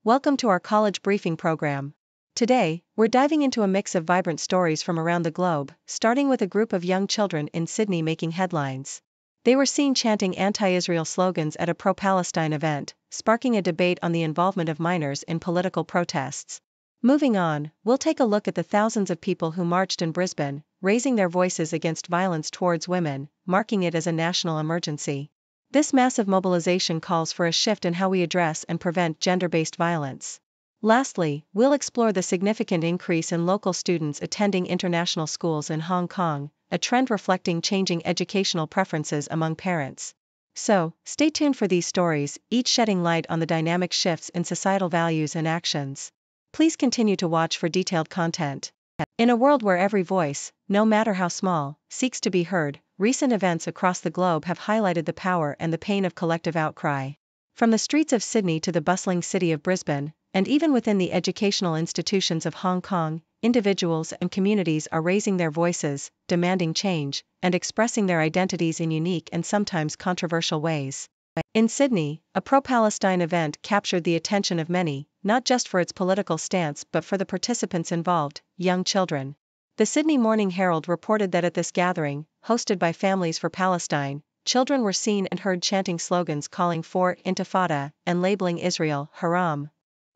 Welcome to our college briefing program. Today, we're diving into a mix of vibrant stories from around the globe, starting with a group of young children in Sydney making headlines. They were seen chanting anti-Israel slogans at a pro-Palestine event, sparking a debate on the involvement of minors in political protests. Moving on, we'll take a look at the thousands of people who marched in Brisbane, raising their voices against violence towards women, marking it as a national emergency. This massive mobilization calls for a shift in how we address and prevent gender-based violence. Lastly, we'll explore the significant increase in local students attending international schools in Hong Kong, a trend reflecting changing educational preferences among parents. So, stay tuned for these stories, each shedding light on the dynamic shifts in societal values and actions. Please continue to watch for detailed content. In a world where every voice, no matter how small, seeks to be heard, recent events across the globe have highlighted the power and the pain of collective outcry. From the streets of Sydney to the bustling city of Brisbane, and even within the educational institutions of Hong Kong, individuals and communities are raising their voices, demanding change, and expressing their identities in unique and sometimes controversial ways. In Sydney, a pro-Palestine event captured the attention of many, not just for its political stance but for the participants involved, young children. The Sydney Morning Herald reported that at this gathering, hosted by Families for Palestine, children were seen and heard chanting slogans calling for intifada and labeling Israel haram.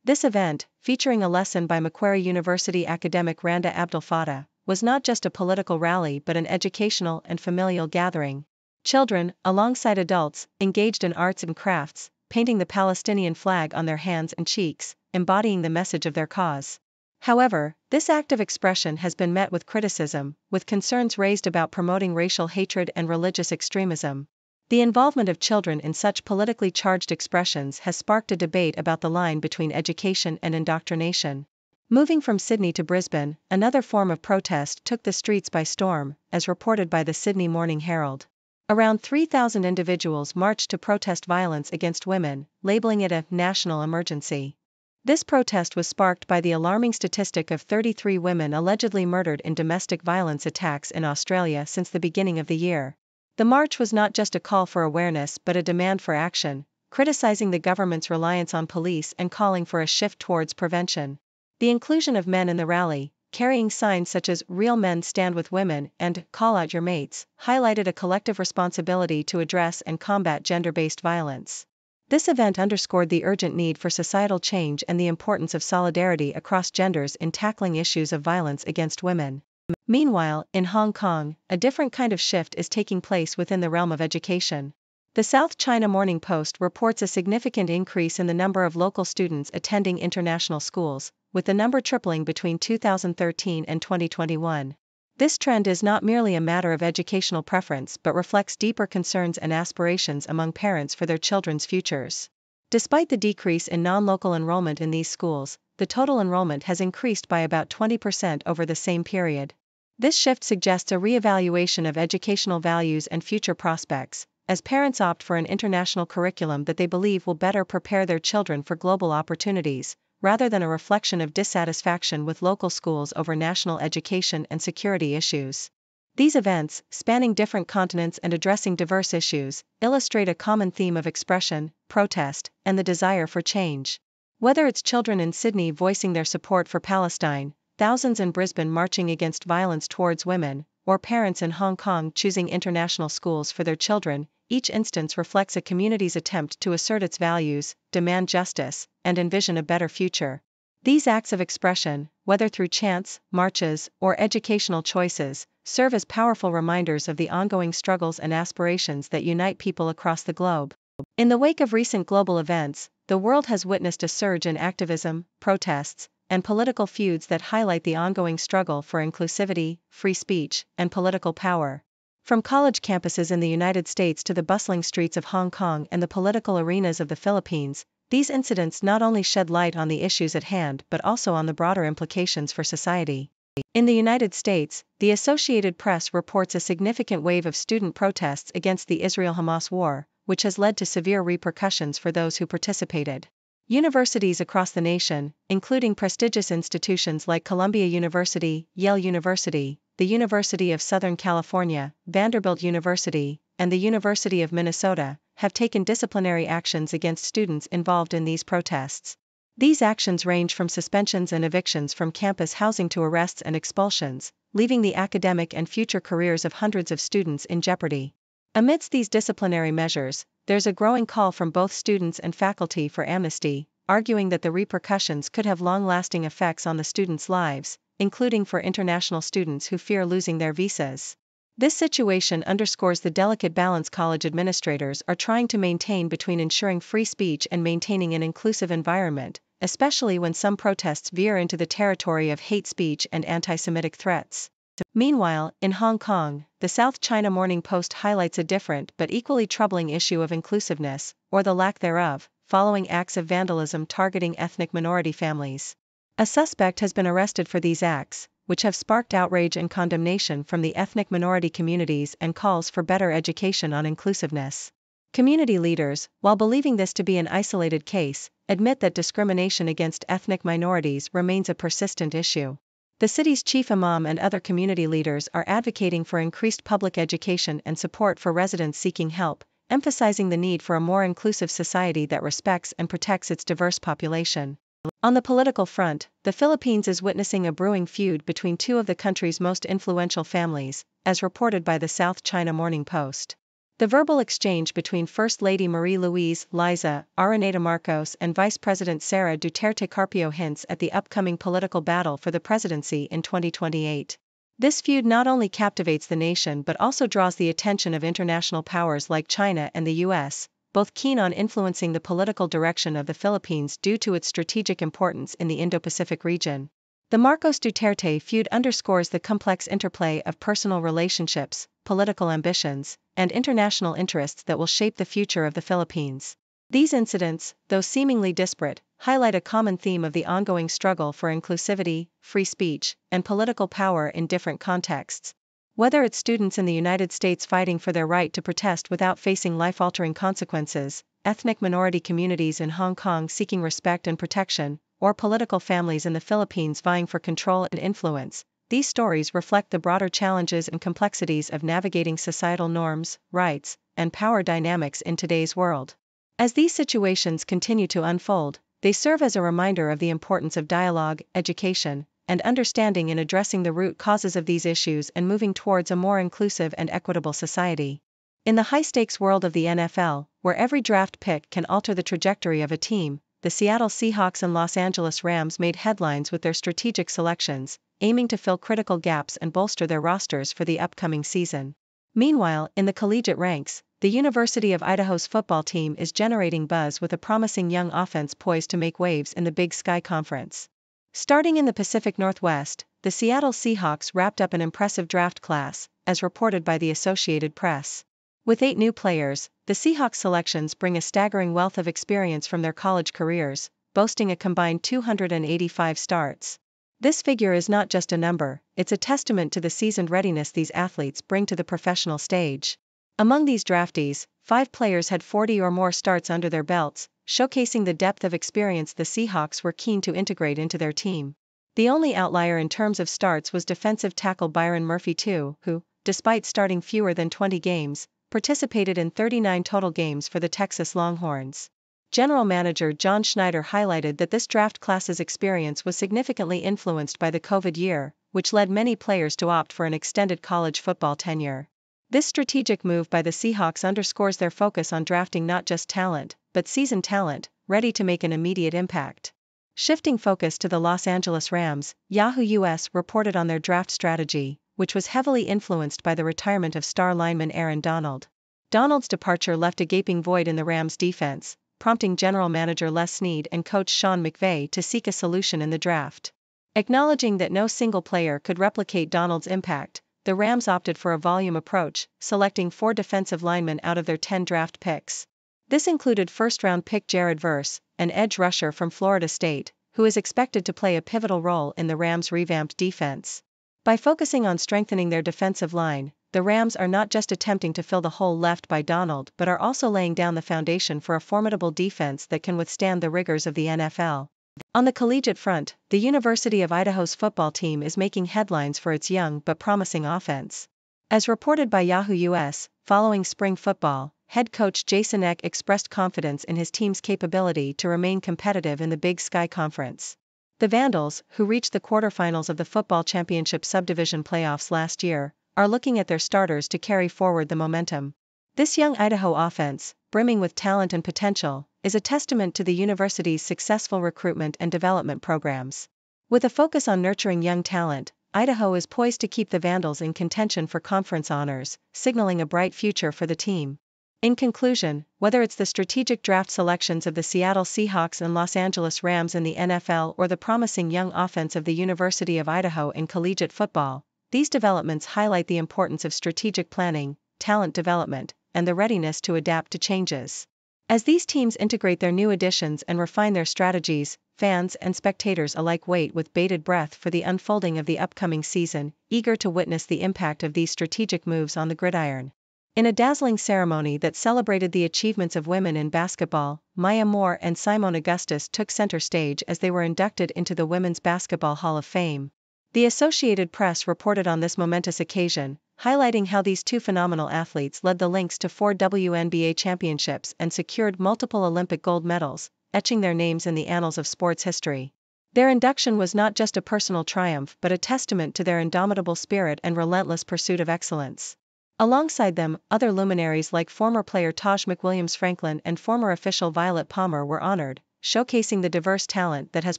This event, featuring a lesson by Macquarie University academic Randa Abdel Fattah, was not just a political rally but an educational and familial gathering. Children, alongside adults, engaged in arts and crafts, painting the Palestinian flag on their hands and cheeks, embodying the message of their cause. However, this act of expression has been met with criticism, with concerns raised about promoting racial hatred and religious extremism. The involvement of children in such politically charged expressions has sparked a debate about the line between education and indoctrination. Moving from Sydney to Brisbane, another form of protest took the streets by storm, as reported by the Sydney Morning Herald. Around 3,000 individuals marched to protest violence against women, labeling it a national emergency. This protest was sparked by the alarming statistic of 33 women allegedly murdered in domestic violence attacks in Australia since the beginning of the year. The march was not just a call for awareness but a demand for action, criticizing the government's reliance on police and calling for a shift towards prevention. The inclusion of men in the rally, carrying signs such as "Real Men Stand with Women" and "Call Out Your Mates," highlighted a collective responsibility to address and combat gender-based violence. This event underscored the urgent need for societal change and the importance of solidarity across genders in tackling issues of violence against women. Meanwhile, in Hong Kong, a different kind of shift is taking place within the realm of education. The South China Morning Post reports a significant increase in the number of local students attending international schools, with the number tripling between 2013 and 2021. This trend is not merely a matter of educational preference but reflects deeper concerns and aspirations among parents for their children's futures. Despite the decrease in non-local enrollment in these schools, the total enrollment has increased by about 20% over the same period. This shift suggests a re-evaluation of educational values and future prospects, as parents opt for an international curriculum that they believe will better prepare their children for global opportunities, rather than a reflection of dissatisfaction with local schools over national education and security issues. These events, spanning different continents and addressing diverse issues, illustrate a common theme of expression, protest, and the desire for change. Whether it's children in Sydney voicing their support for Palestine, thousands in Brisbane marching against violence towards women, or parents in Hong Kong choosing international schools for their children, each instance reflects a community's attempt to assert its values, demand justice, and envision a better future. These acts of expression, whether through chants, marches, or educational choices, serve as powerful reminders of the ongoing struggles and aspirations that unite people across the globe. In the wake of recent global events, the world has witnessed a surge in activism, protests, and political feuds that highlight the ongoing struggle for inclusivity, free speech, and political power. From college campuses in the United States to the bustling streets of Hong Kong and the political arenas of the Philippines, these incidents not only shed light on the issues at hand but also on the broader implications for society. In the United States, the Associated Press reports a significant wave of student protests against the Israel-Hamas war, which has led to severe repercussions for those who participated. Universities across the nation, including prestigious institutions like Columbia University, Yale University, the University of Southern California, Vanderbilt University, and the University of Minnesota, have taken disciplinary actions against students involved in these protests. These actions range from suspensions and evictions from campus housing to arrests and expulsions, leaving the academic and future careers of hundreds of students in jeopardy. Amidst these disciplinary measures, there's a growing call from both students and faculty for amnesty, arguing that the repercussions could have long-lasting effects on the students' lives, including for international students who fear losing their visas. This situation underscores the delicate balance college administrators are trying to maintain between ensuring free speech and maintaining an inclusive environment, especially when some protests veer into the territory of hate speech and anti-Semitic threats. Meanwhile, in Hong Kong, the South China Morning Post highlights a different but equally troubling issue of inclusiveness, or the lack thereof, following acts of vandalism targeting ethnic minority families. A suspect has been arrested for these acts, which have sparked outrage and condemnation from the ethnic minority communities and calls for better education on inclusiveness. Community leaders, while believing this to be an isolated case, admit that discrimination against ethnic minorities remains a persistent issue. The city's chief imam and other community leaders are advocating for increased public education and support for residents seeking help, emphasizing the need for a more inclusive society that respects and protects its diverse population. On the political front, the Philippines is witnessing a brewing feud between two of the country's most influential families, as reported by the South China Morning Post. The verbal exchange between First Lady Marie-Louise Liza Araneta Marcos and Vice President Sara Duterte Carpio hints at the upcoming political battle for the presidency in 2028. This feud not only captivates the nation but also draws the attention of international powers like China and the US, both keen on influencing the political direction of the Philippines due to its strategic importance in the Indo-Pacific region. The Marcos-Duterte feud underscores the complex interplay of personal relationships, political ambitions, and international interests that will shape the future of the Philippines. These incidents, though seemingly disparate, highlight a common theme of the ongoing struggle for inclusivity, free speech, and political power in different contexts. Whether it's students in the United States fighting for their right to protest without facing life-altering consequences, ethnic minority communities in Hong Kong seeking respect and protection, or political families in the Philippines vying for control and influence, these stories reflect the broader challenges and complexities of navigating societal norms, rights, and power dynamics in today's world. As these situations continue to unfold, they serve as a reminder of the importance of dialogue, education, and understanding in addressing the root causes of these issues and moving towards a more inclusive and equitable society. In the high-stakes world of the NFL, where every draft pick can alter the trajectory of a team, the Seattle Seahawks and Los Angeles Rams made headlines with their strategic selections, aiming to fill critical gaps and bolster their rosters for the upcoming season. Meanwhile, in the collegiate ranks, the University of Idaho's football team is generating buzz with a promising young offense poised to make waves in the Big Sky Conference. Starting in the Pacific Northwest, the Seattle Seahawks wrapped up an impressive draft class, as reported by the Associated Press. With 8 new players, the Seahawks selections bring a staggering wealth of experience from their college careers, boasting a combined 285 starts. This figure is not just a number, it's a testament to the seasoned readiness these athletes bring to the professional stage. Among these draftees, 5 players had 40 or more starts under their belts, showcasing the depth of experience the Seahawks were keen to integrate into their team. The only outlier in terms of starts was defensive tackle Byron Murphy II, who, despite starting fewer than 20 games, participated in 39 total games for the Texas Longhorns. General Manager John Schneider highlighted that this draft class's experience was significantly influenced by the COVID year, which led many players to opt for an extended college football tenure. This strategic move by the Seahawks underscores their focus on drafting not just talent, but seasoned talent, ready to make an immediate impact. Shifting focus to the Los Angeles Rams, Yahoo US reported on their draft strategy, which was heavily influenced by the retirement of star lineman Aaron Donald. Donald's departure left a gaping void in the Rams' defense, prompting General Manager Les Snead and Coach Sean McVay to seek a solution in the draft. Acknowledging that no single player could replicate Donald's impact, the Rams opted for a volume approach, selecting 4 defensive linemen out of their 10 draft picks. This included first-round pick Jared Verse, an edge rusher from Florida State, who is expected to play a pivotal role in the Rams' revamped defense. By focusing on strengthening their defensive line, the Rams are not just attempting to fill the hole left by Donald but are also laying down the foundation for a formidable defense that can withstand the rigors of the NFL. On the collegiate front, the University of Idaho's football team is making headlines for its young but promising offense. As reported by Yahoo US, following spring football, head coach Jason Eck expressed confidence in his team's capability to remain competitive in the Big Sky Conference. The Vandals, who reached the quarterfinals of the Football Championship Subdivision playoffs last year, are looking at their starters to carry forward the momentum. This young Idaho offense, brimming with talent and potential, is a testament to the university's successful recruitment and development programs. With a focus on nurturing young talent, Idaho is poised to keep the Vandals in contention for conference honors, signaling a bright future for the team. In conclusion, whether it's the strategic draft selections of the Seattle Seahawks and Los Angeles Rams in the NFL or the promising young offense of the University of Idaho in collegiate football, these developments highlight the importance of strategic planning, talent development, and the readiness to adapt to changes. As these teams integrate their new additions and refine their strategies, fans and spectators alike wait with bated breath for the unfolding of the upcoming season, eager to witness the impact of these strategic moves on the gridiron. In a dazzling ceremony that celebrated the achievements of women in basketball, Maya Moore and Simone Augustus took center stage as they were inducted into the Women's Basketball Hall of Fame. The Associated Press reported on this momentous occasion, highlighting how these two phenomenal athletes led the Lynx to 4 WNBA championships and secured multiple Olympic gold medals, etching their names in the annals of sports history. Their induction was not just a personal triumph but a testament to their indomitable spirit and relentless pursuit of excellence. Alongside them, other luminaries like former player Taj McWilliams Franklin and former official Violet Palmer were honored, showcasing the diverse talent that has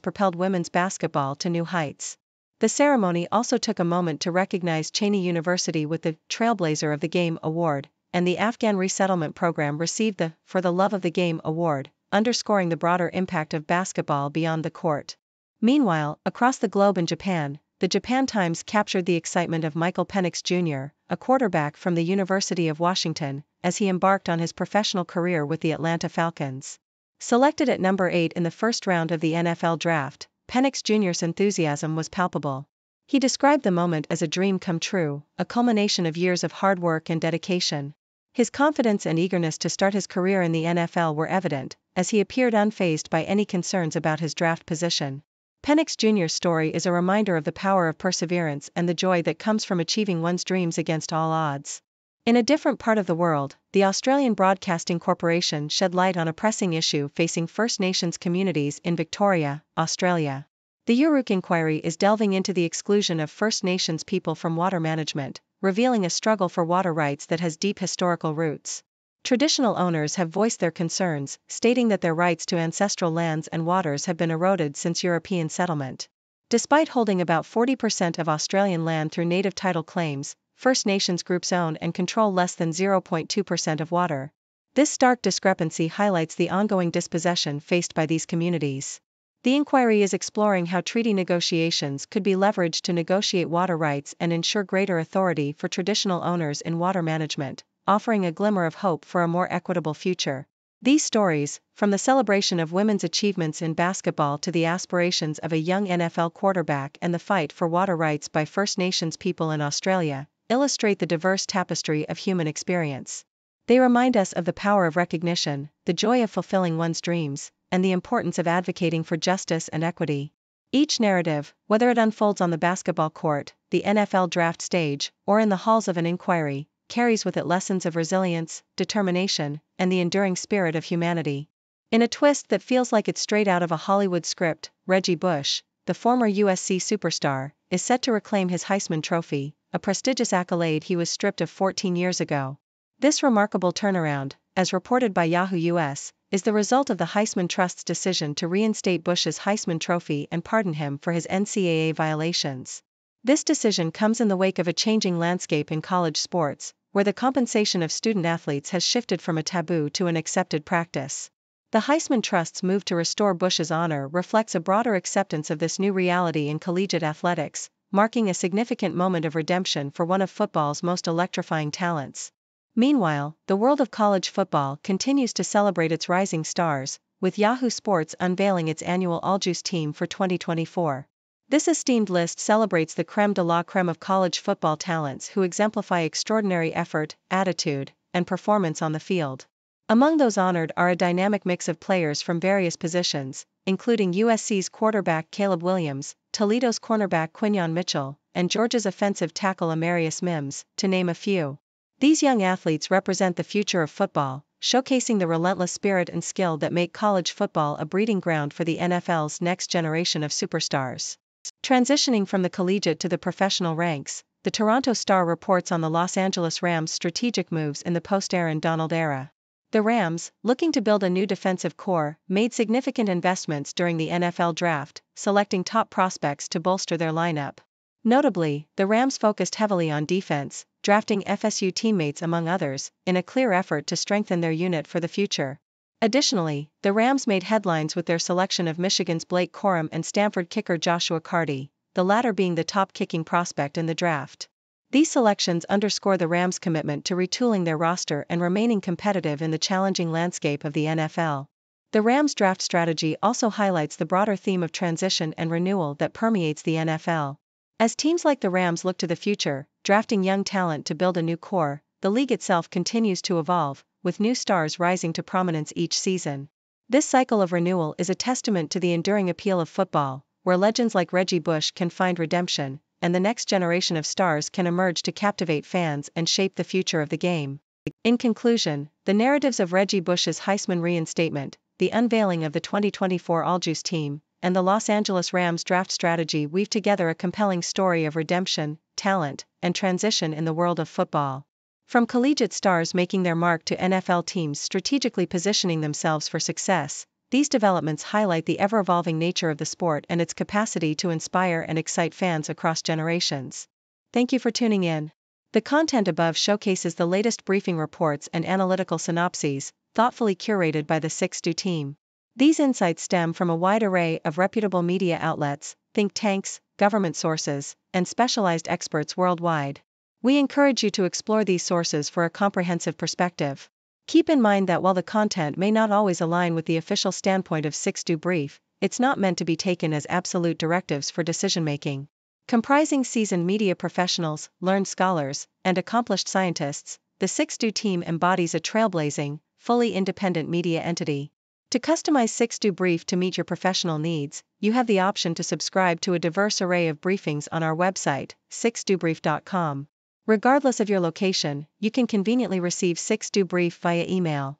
propelled women's basketball to new heights. The ceremony also took a moment to recognize Cheney University with the Trailblazer of the Game award, and the Afghan resettlement program received the For the Love of the Game award, underscoring the broader impact of basketball beyond the court. Meanwhile, across the globe in Japan, the Japan Times captured the excitement of Michael Penix Jr., a quarterback from the University of Washington, as he embarked on his professional career with the Atlanta Falcons. Selected at number 8 in the first round of the NFL Draft, Penix Jr.'s enthusiasm was palpable. He described the moment as a dream come true, a culmination of years of hard work and dedication. His confidence and eagerness to start his career in the NFL were evident, as he appeared unfazed by any concerns about his draft position. Penix Jr.'s story is a reminder of the power of perseverance and the joy that comes from achieving one's dreams against all odds. In a different part of the world, the Australian Broadcasting Corporation shed light on a pressing issue facing First Nations communities in Victoria, Australia. The Uruk inquiry is delving into the exclusion of First Nations people from water management, revealing a struggle for water rights that has deep historical roots. Traditional owners have voiced their concerns, stating that their rights to ancestral lands and waters have been eroded since European settlement. Despite holding about 40% of Australian land through native title claims, First Nations groups own and control less than 0.2% of water. This stark discrepancy highlights the ongoing dispossession faced by these communities. The inquiry is exploring how treaty negotiations could be leveraged to negotiate water rights and ensure greater authority for traditional owners in water management, offering a glimmer of hope for a more equitable future. These stories, from the celebration of women's achievements in basketball to the aspirations of a young NFL quarterback and the fight for water rights by First Nations people in Australia, illustrate the diverse tapestry of human experience. They remind us of the power of recognition, the joy of fulfilling one's dreams, and the importance of advocating for justice and equity. Each narrative, whether it unfolds on the basketball court, the NFL draft stage, or in the halls of an inquiry, carries with it lessons of resilience, determination, and the enduring spirit of humanity. In a twist that feels like it's straight out of a Hollywood script, Reggie Bush, the former USC superstar, is set to reclaim his Heisman Trophy, a prestigious accolade he was stripped of 14 years ago. This remarkable turnaround, as reported by Yahoo US, is the result of the Heisman Trust's decision to reinstate Bush's Heisman Trophy and pardon him for his NCAA violations. This decision comes in the wake of a changing landscape in college sports, where the compensation of student athletes has shifted from a taboo to an accepted practice. The Heisman Trust's move to restore Bush's honor reflects a broader acceptance of this new reality in collegiate athletics, marking a significant moment of redemption for one of football's most electrifying talents. Meanwhile, the world of college football continues to celebrate its rising stars, with Yahoo Sports unveiling its annual All-Juice team for 2024. This esteemed list celebrates the crème de la crème of college football talents who exemplify extraordinary effort, attitude, and performance on the field. Among those honored are a dynamic mix of players from various positions, including USC's quarterback Caleb Williams, Toledo's cornerback Quinyon Mitchell, and Georgia's offensive tackle Amarius Mims, to name a few. These young athletes represent the future of football, showcasing the relentless spirit and skill that make college football a breeding ground for the NFL's next generation of superstars. Transitioning from the collegiate to the professional ranks, the Toronto Star reports on the Los Angeles Rams' strategic moves in the post-Aaron Donald era. The Rams, looking to build a new defensive core, made significant investments during the NFL draft, selecting top prospects to bolster their lineup. Notably, the Rams focused heavily on defense, drafting FSU teammates among others, in a clear effort to strengthen their unit for the future. Additionally, the Rams made headlines with their selection of Michigan's Blake Corum and Stanford kicker Joshua Carty, the latter being the top kicking prospect in the draft. These selections underscore the Rams' commitment to retooling their roster and remaining competitive in the challenging landscape of the NFL. The Rams' draft strategy also highlights the broader theme of transition and renewal that permeates the NFL. As teams like the Rams look to the future, drafting young talent to build a new core, the league itself continues to evolve, with new stars rising to prominence each season. This cycle of renewal is a testament to the enduring appeal of football, where legends like Reggie Bush can find redemption, and the next generation of stars can emerge to captivate fans and shape the future of the game. In conclusion, the narratives of Reggie Bush's Heisman reinstatement, the unveiling of the 2024 All-Juice team, and the Los Angeles Rams draft strategy weave together a compelling story of redemption, talent, and transition in the world of football. From collegiate stars making their mark to NFL teams strategically positioning themselves for success, these developments highlight the ever-evolving nature of the sport and its capacity to inspire and excite fans across generations. Thank you for tuning in. The content above showcases the latest briefing reports and analytical synopses, thoughtfully curated by the 6Do team. These insights stem from a wide array of reputable media outlets, think tanks, government sources, and specialized experts worldwide. We encourage you to explore these sources for a comprehensive perspective. Keep in mind that while the content may not always align with the official standpoint of 6Do Brief, it's not meant to be taken as absolute directives for decision-making. Comprising seasoned media professionals, learned scholars, and accomplished scientists, the 6Do team embodies a trailblazing, fully independent media entity. To customize 6Do Brief to meet your professional needs, you have the option to subscribe to a diverse array of briefings on our website, 6dobrief.com. Regardless of your location, you can conveniently receive 6Do Brief via email.